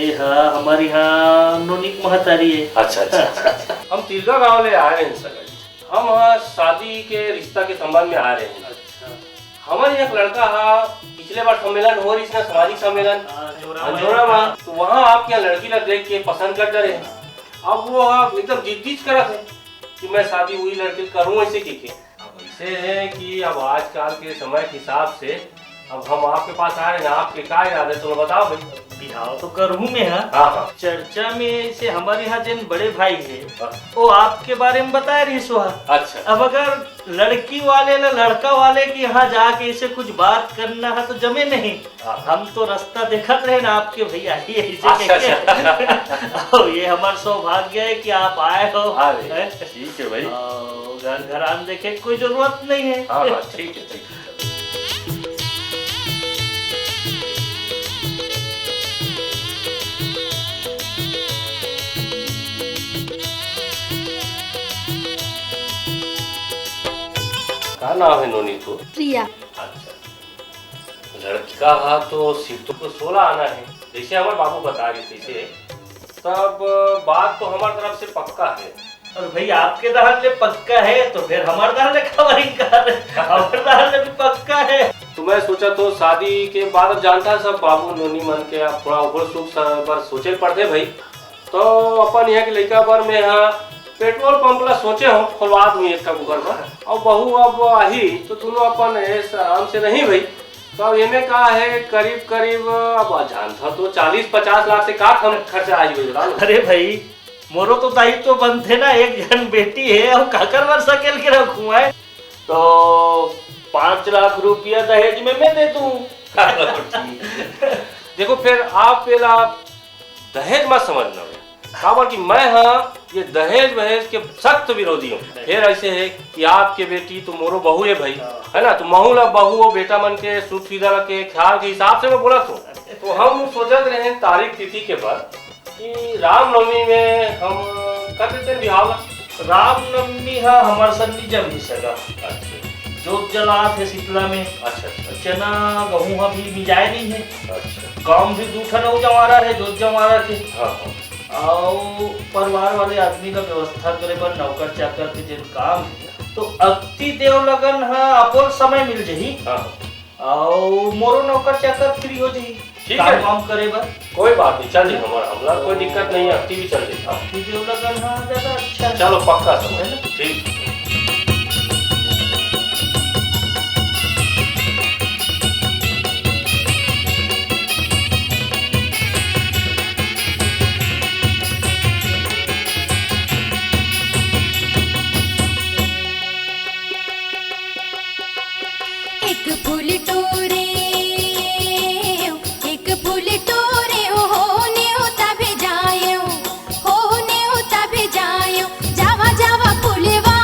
ये हमारे यहाँ नोनिक महतारी है। अच्छा। हम तिरगा गांव ले आ रहे हैं सर। हम शादी के रिश्ता के संबंध में आ रहे हैं। अच्छा। हमारे एक लड़का पिछले बार सम्मेलन हो रही है, सामाजिक सम्मेलन अंजोरा में, तो वहाँ आपके यहाँ लड़की लग देख के पसंद कर रहे हैं। अब वो एकदम जिद्दी करा थे कि मैं शादी वही लड़के करूँ ऐसे की। अब ऐसे है कि अब आजकल के समय के हिसाब से अब हम आपके पास आ रहे हैं, आपके क्या इरादे तो बताओ भाई। बिहाव तो करहूँ में हाँ। चर्चा में से हमारे यहाँ जिन बड़े भाई है वो आपके बारे में बता रही सुहा। अच्छा। अब अगर लड़की वाले लड़का वाले के यहाँ जाके इसे कुछ बात करना है तो जमे नहीं। हम तो रास्ता देखत रहे ना आपके भैया ही अच्छा। ये हमारा सौभाग्य है कि आप आए हो। ठीक है भाई। घर आन देखे कोई जरूरत नहीं है। ठीक है। क्या नाम है नोनी तो? प्रिया। अच्छा। लड़का तो सिर्फ तो 16 आना है, जैसे हमारे बाबू बता रहे थे। तब बात तो हमारी तरफ से पक्का है। और भाई आपके दहल में पक्का है तो फिर हमारे दहल में खबर हमारे दहल में भी पक्का है। तो मैं सोचा तो शादी के बाद जानता सब बाबू नोनी मन के आप थोड़ा ऊपर सुख पर सोचे पड़ते भाई। तो अपन यहाँ के लड़का पर में पेट्रोल पंप ला सोचे हो खोलवा दूँ एक का घर में, और बहू अब आई तो दोनों अपन आराम से नहीं भाई। तो अब इनमें कहा है करीब अब जानता तो 40-50 लाख से का कम खर्चा आज भाई। अरे भाई मोरो तो दायित्व तो बनते ना, एक जन बेटी है और काकर वर्ष सकेल के रखूँ है तो 5 लाख रुपया दहेज में मैं दे दूँ। देखो फिर आप पहला दहेज मत समझना खबर कि मैं ये दहेज वहेज के सख्त विरोधी हूँ। फिर ऐसे है कि आपके बेटी तो मोरो बहू है भाई, है ना, तो महू ला बहू और बेटा मन के सुख सुविधा के ख्याल के हिसाब से मैं बोला तो हम सोचते रहे तारीख तिथि के बाद कि रामनवमी में हम कर देते बिहाव। रामनवमी हमारे सन्नी जब नहीं सका। अच्छा। जोत जलात है शीतला में। अच्छा। चना गहूँ भी मिजाए नहीं है। अच्छा। गाँव भी दूठा नौ जमारा है, जोत जमारा के। हाँ। और परिवार वाले आदमी का व्यवस्था करे पर नौकर चाकर के जिन काम है तो अति देव लगन अपन समय मिल जाही। और मोरो नौकर चाकर फ्री हो जाही। ठीक है, काम करे बर कोई बात नहीं, चल हमारा कोई दिक्कत नहीं है, अति भी चल जाए। अति देव लगन ज्यादा अच्छा। चलो पक्का समझ ना। ठीक। जावा जावा फुलवा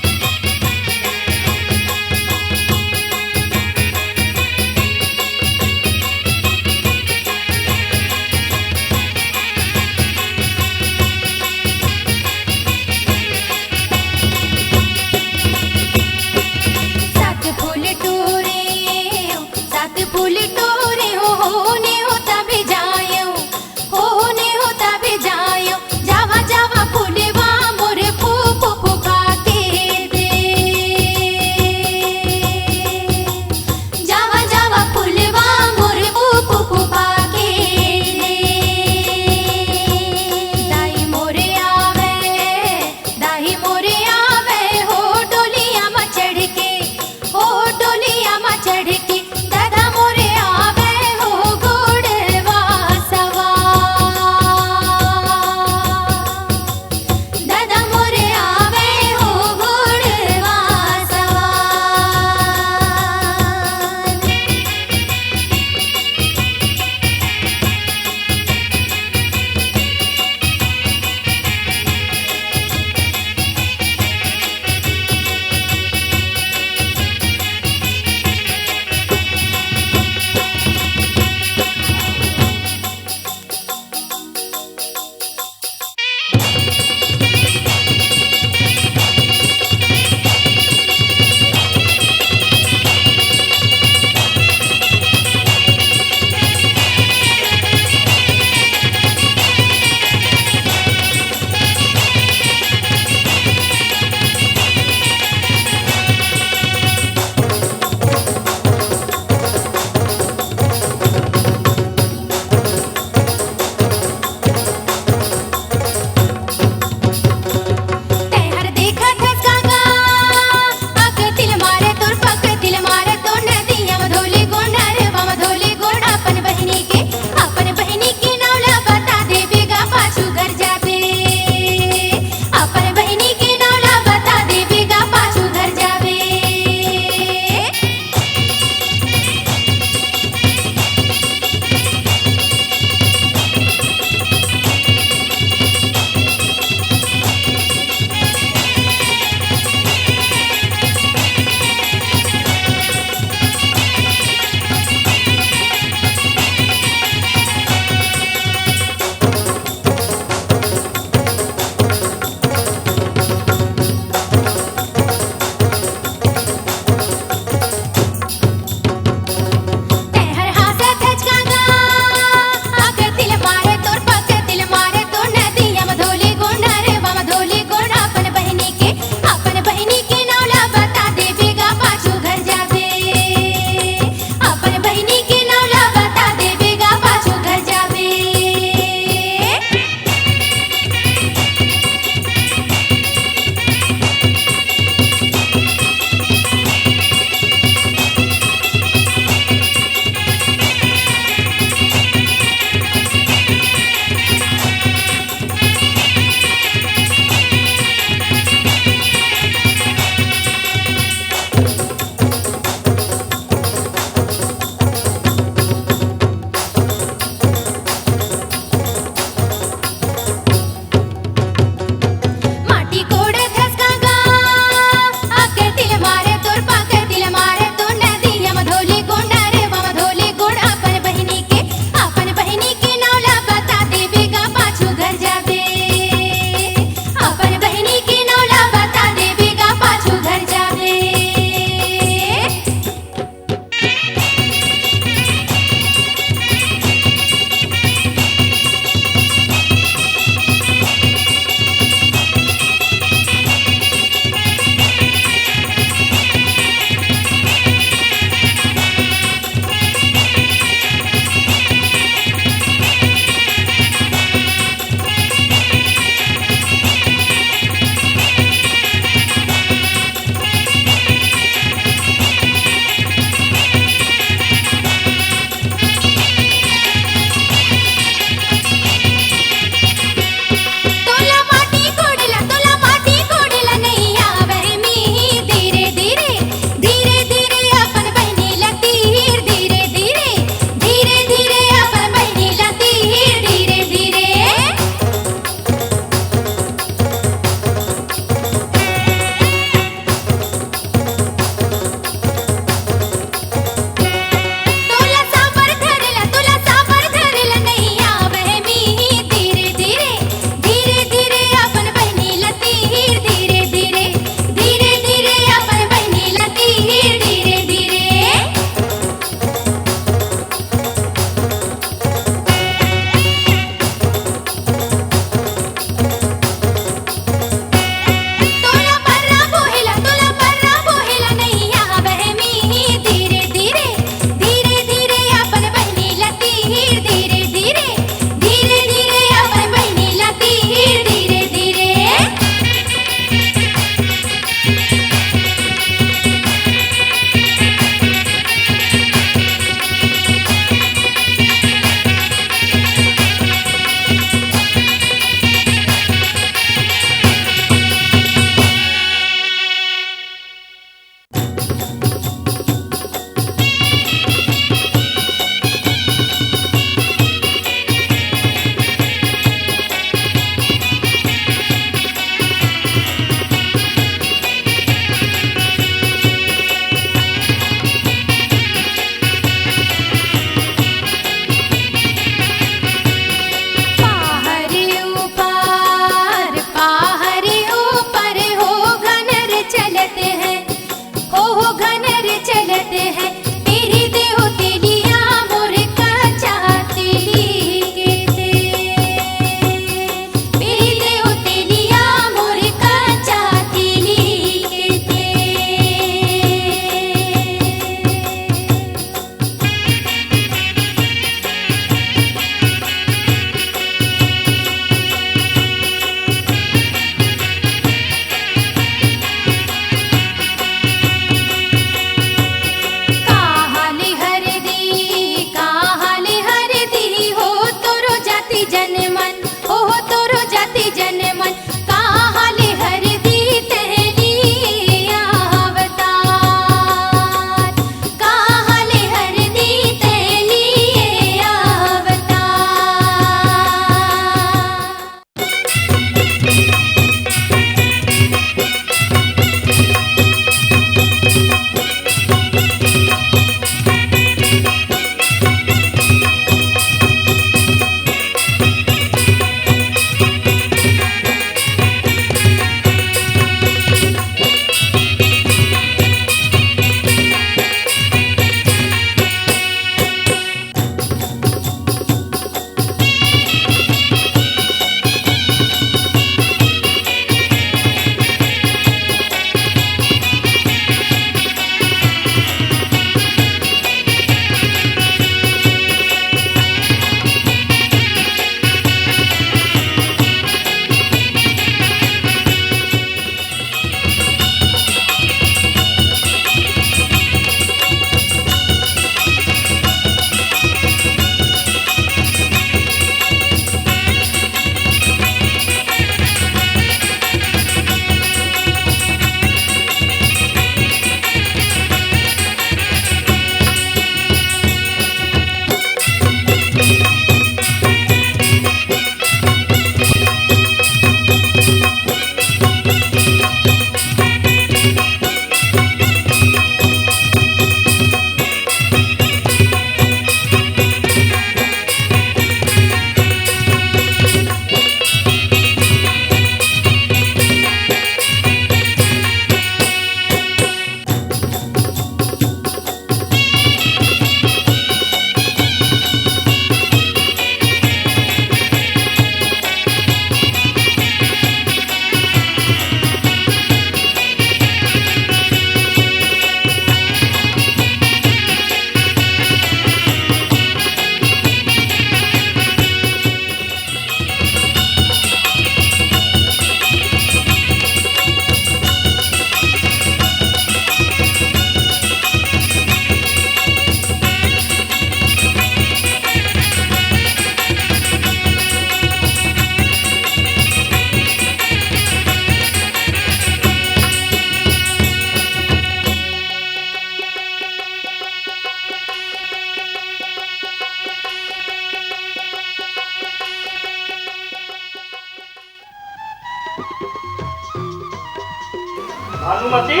भानुमती,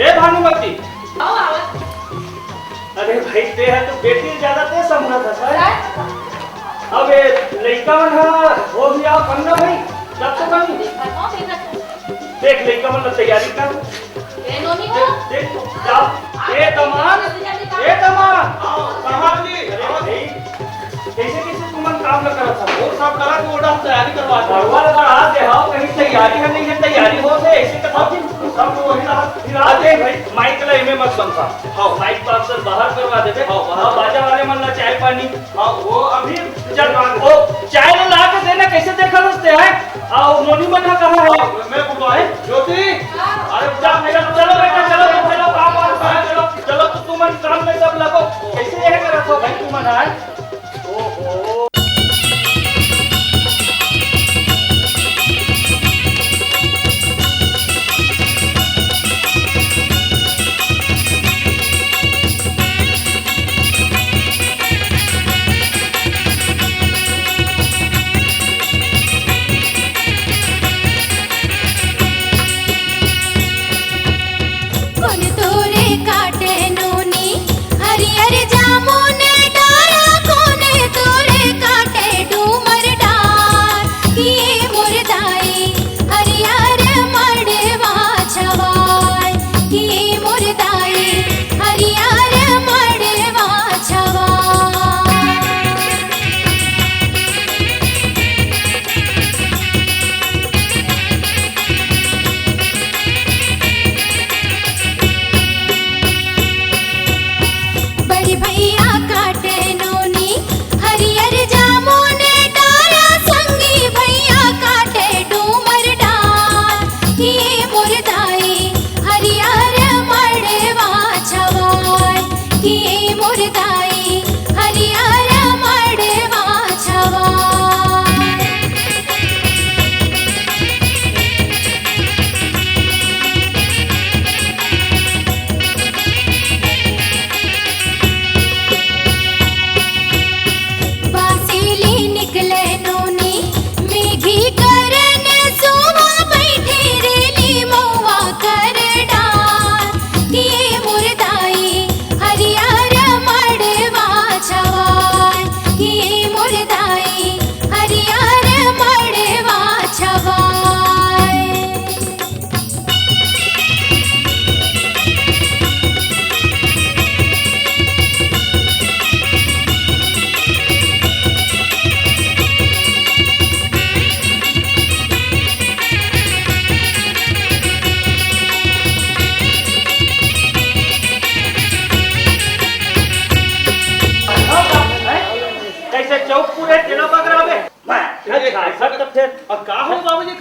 ये भानुमती, अरे भाई ते है तो बेटी ज्यादा ते समझा था सर। अब ये लड़का मन हो गया पन्ना भाई जब तो बनी देख लड़का मन तैयारी कर देख जा ए तमाम कहां जी कैसे कैसे तुम काम न करा था वो सब करा तो ओडा तैयारी करवा था वाला बढ़ा दे हां कहीं तैयारी है नहीं है तैयारी हो से ऐसे कथा सब वही रहा दे भाई माइक ला इमे मत बनता हां माइक तो अक्सर बाहर करवा देबे हां बाजा वाले मन ला चाय पानी हां वो अभी चल वो चाय ला के देना कैसे देखा दसते है और मोनी मन कहां है मैं बुलवाए ज्योति अरे जा मेरा चलो बेटा चलो काम चलो चलो तो तुम काम में सब लगो कैसे ये करा तो भाई तुम मन है ओहो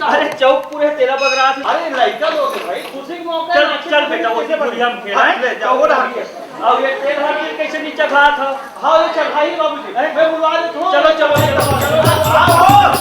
अरे चौक पूरे तेरा बगरा अरे लड़का लोग भाई खुशी के मौके चल चल बेटा वैसे बढ़िया हम खेलाएं ले जाओ वो रहा और ये तेल हाथ कैसे नीचे खा था हां ये चल भाई बाबूजी मैं बुलवा देता हूं चलो चलो आओ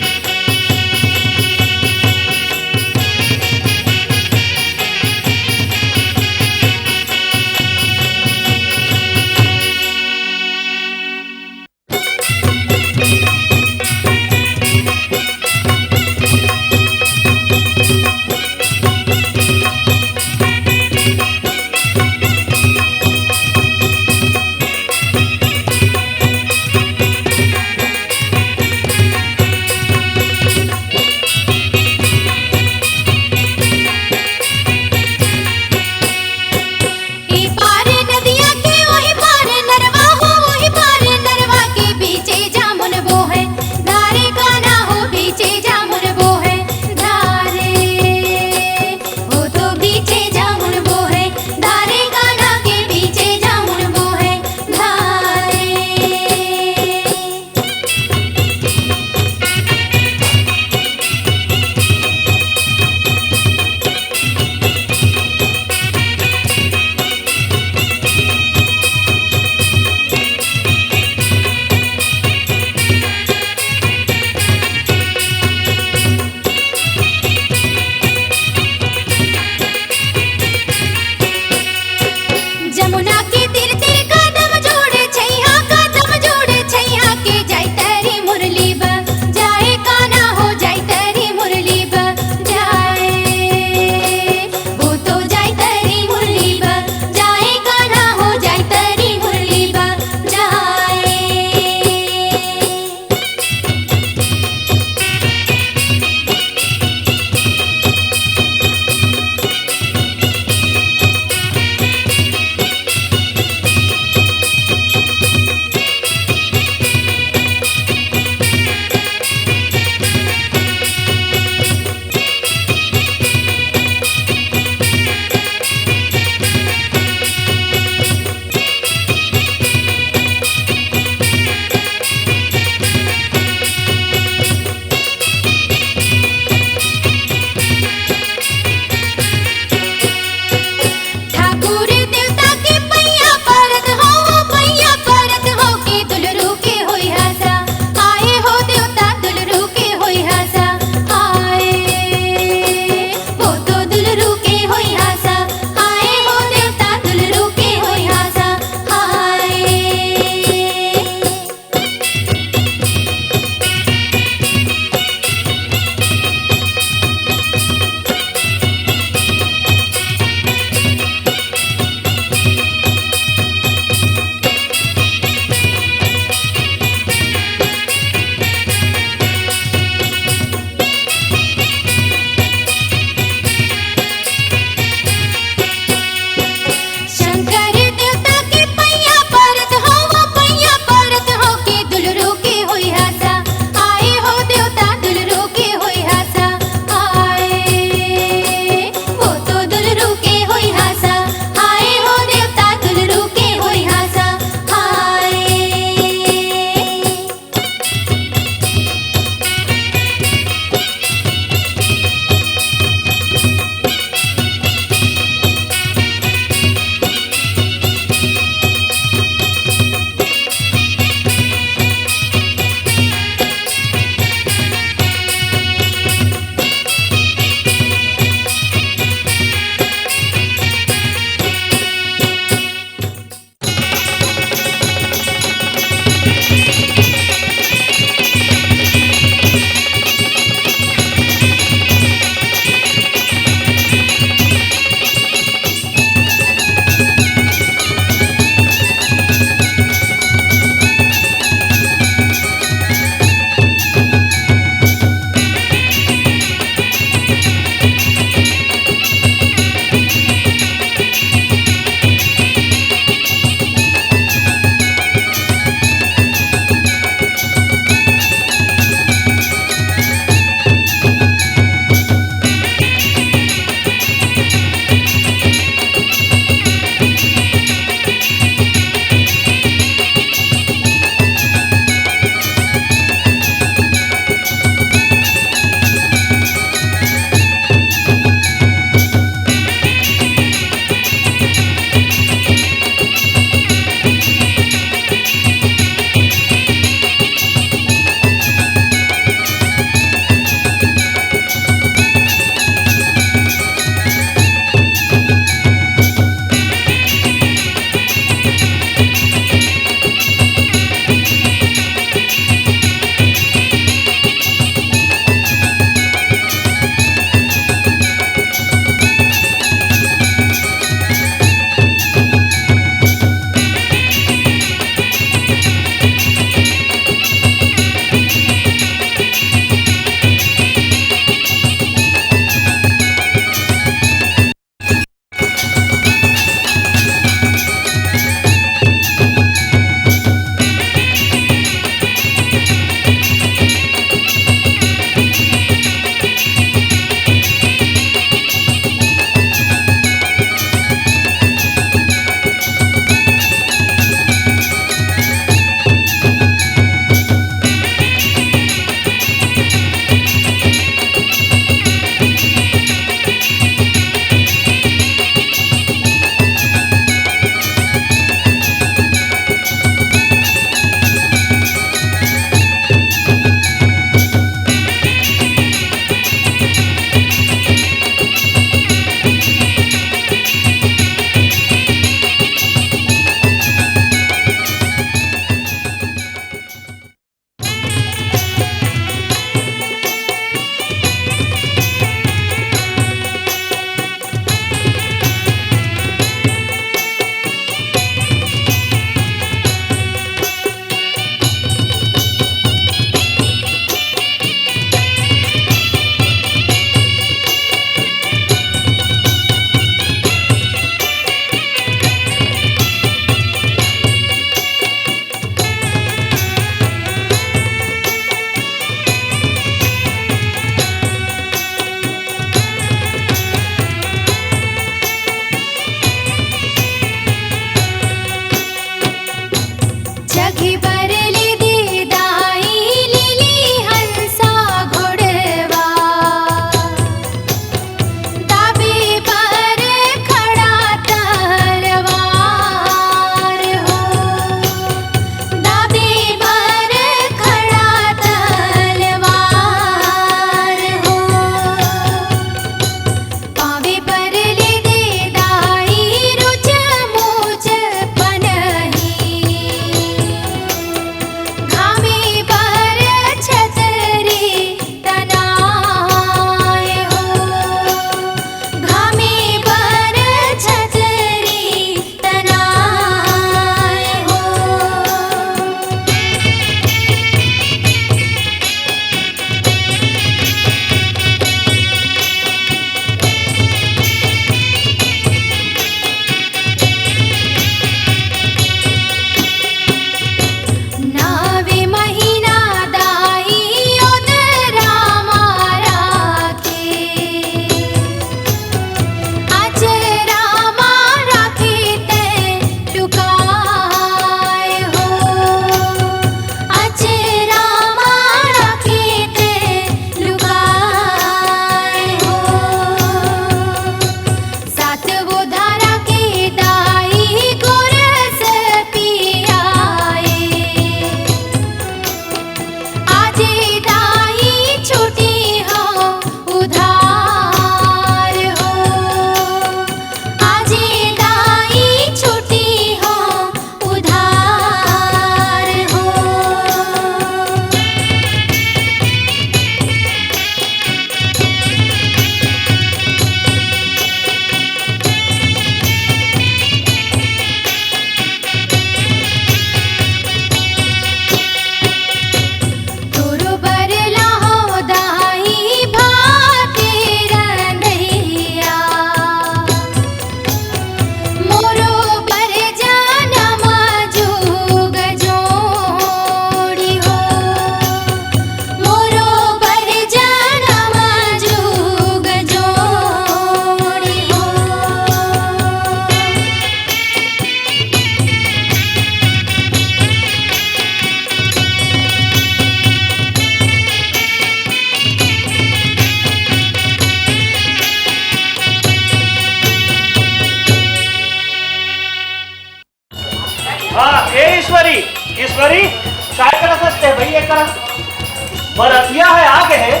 बरतिया है आगे है।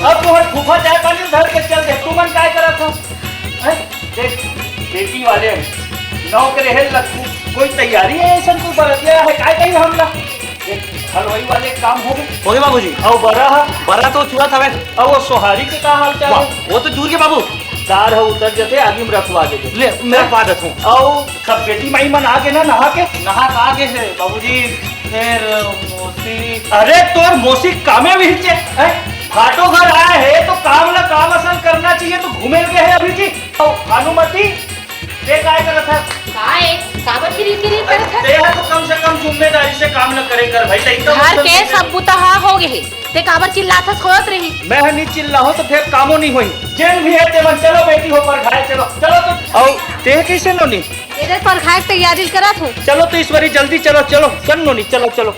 अब तो फूफा चाय पानी धर के चल दे, तू मन काय करत हो? देख बेटी वाले नौकरी है लगू, कोई तैयारी है ऐसा तू बरतिया है काय कही हमला? हलवाई वाले काम हो गए बाबूजी। और बरा तो चुरा था। और वो सोहारी के का हाल चाल? वो तो चूर के बाबू दार है उतर जते आगे में रखवा दे ले मैं बात हूं। और सब बेटी माई मन आगे ना नहा के आगे है बाबूजी। फिर मोसी, अरे तोर मोसी कामे भी है फाटो घर आया है तो काम ना काम असल करना चाहिए। तो घूमे गए है अभी जी। और भानुमती ते काय करत है? काय काबर की रीति नहीं करत है? ते है तो कम से कम जिम्मेदारी से काम न करे कर भाई। घर के सब बुतहा हो गए ते काबर चिल्लाथस खोत रही। मैं नहीं चिल्ला हूं तो फिर कामों नहीं हुई। जेन भी है ते मन चलो बेटी हो पर खाए चलो चलो। तो और ते कैसे नो नहीं इधर पर खाए तैयारी करत हो। चलो तो ईश्वरी जल्दी चलो चलो चल नो नहीं चलो चलो।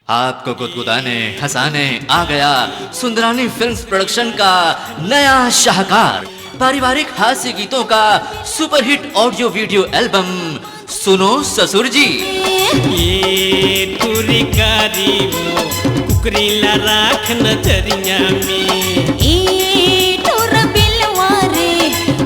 आपको गुदगुदाने हंसाने आ गया सुंदरानी फिल्म्स प्रोडक्शन का नया शाहकार पारिवारिक हास्य गीतों का सुपरहिट ऑडियो वीडियो एल्बम सुनो ससुर जी। ये टूरी कारी वो कुकरीला राख नजरिया में ए टोर बिलवारे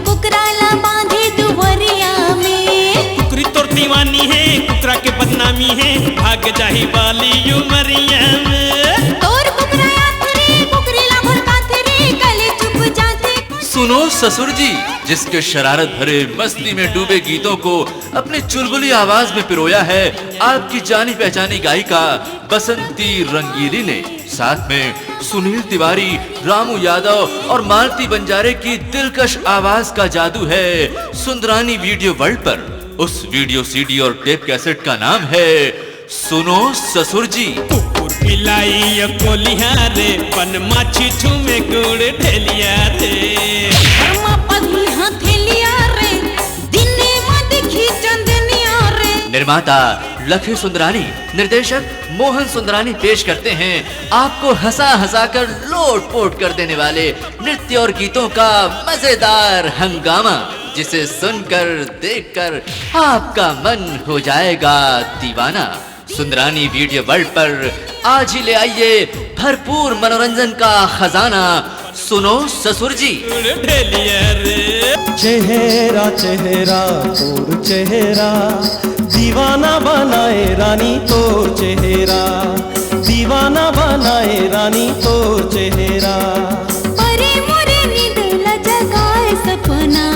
कुकराला बांधे दुवरिया में कुकरी तोर दीवानी है कुकरा के बदनामी है भाग जाही वाली उमरिया में तोर कुकराया थरे कुकरीला भड़का थरे गले चुप जाते। सुनो ससुर जी, जिसके शरारत भरे मस्ती में डूबे गीतों को अपनी चुलबुली आवाज में पिरोया है आपकी जानी पहचानी गायिका बसंती रंगीली ने। साथ में सुनील तिवारी, रामू यादव और मालती बंजारे की दिलकश आवाज का जादू है सुंदरानी वीडियो वर्ल्ड पर। उस वीडियो सीडी और टेप कैसेट का नाम है सुनो ससुर जी। कुकुर पिलाई कोलिया रे बन माछी ठुमे गुड़ ढेलिया रे कर्मा पधी हथेलिया रे दिने मत खींचंदनिया रे। निर्माता लखी सुंदरानी, निर्देशक मोहन सुंदरानी पेश करते हैं आपको हंसा हंसा कर लोट पोट कर देने वाले नृत्य और गीतों का मजेदार हंगामा, जिसे सुनकर देखकर आपका मन हो जाएगा दीवाना। सुंदरानी वीडियो वर्ल्ड पर आज ही ले आइए भरपूर मनोरंजन का खजाना सुनो ससुर जी। ढेलिया रे चेहरा चेहरा तोर चेहरा दीवाना बनाए रानी तोर चेहरा दीवाना बनाए रानी तोर चेहरा परे मोरे नींद ल जगाए सपना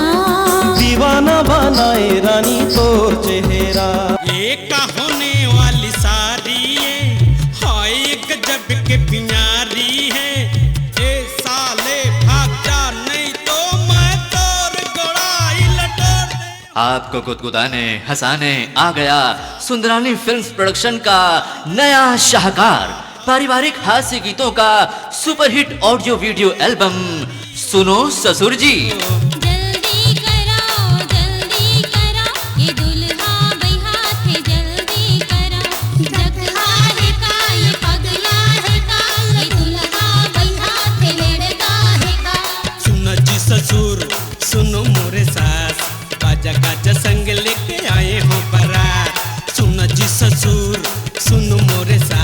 दीवाना बनाए रानी तोर चेहरा। एक होने वाली सारी है हाय गजब के पिंयारी है ए साले भाग जा नहीं तो मैं तोर गोड़ाई लटोर दे। आपको गुदगुदाने हंसाने आ गया सुंदरानी फिल्म्स प्रोडक्शन का नया शाहकार पारिवारिक हास्य गीतों का सुपरहिट ऑडियो वीडियो एल्बम सुनो ससुर जी। जल्दी कराओ ये दुल्हा बैहा थे जल्दी कराओ जगहा है का ये पगला है का ये दुल्हा बैहा थे लड़का है का। सुनो जी ससुर सुनो मोरे सास बाजा गाजा संग लेके आए हो बारात। सुनो जी ससुर सुनो मोरे सास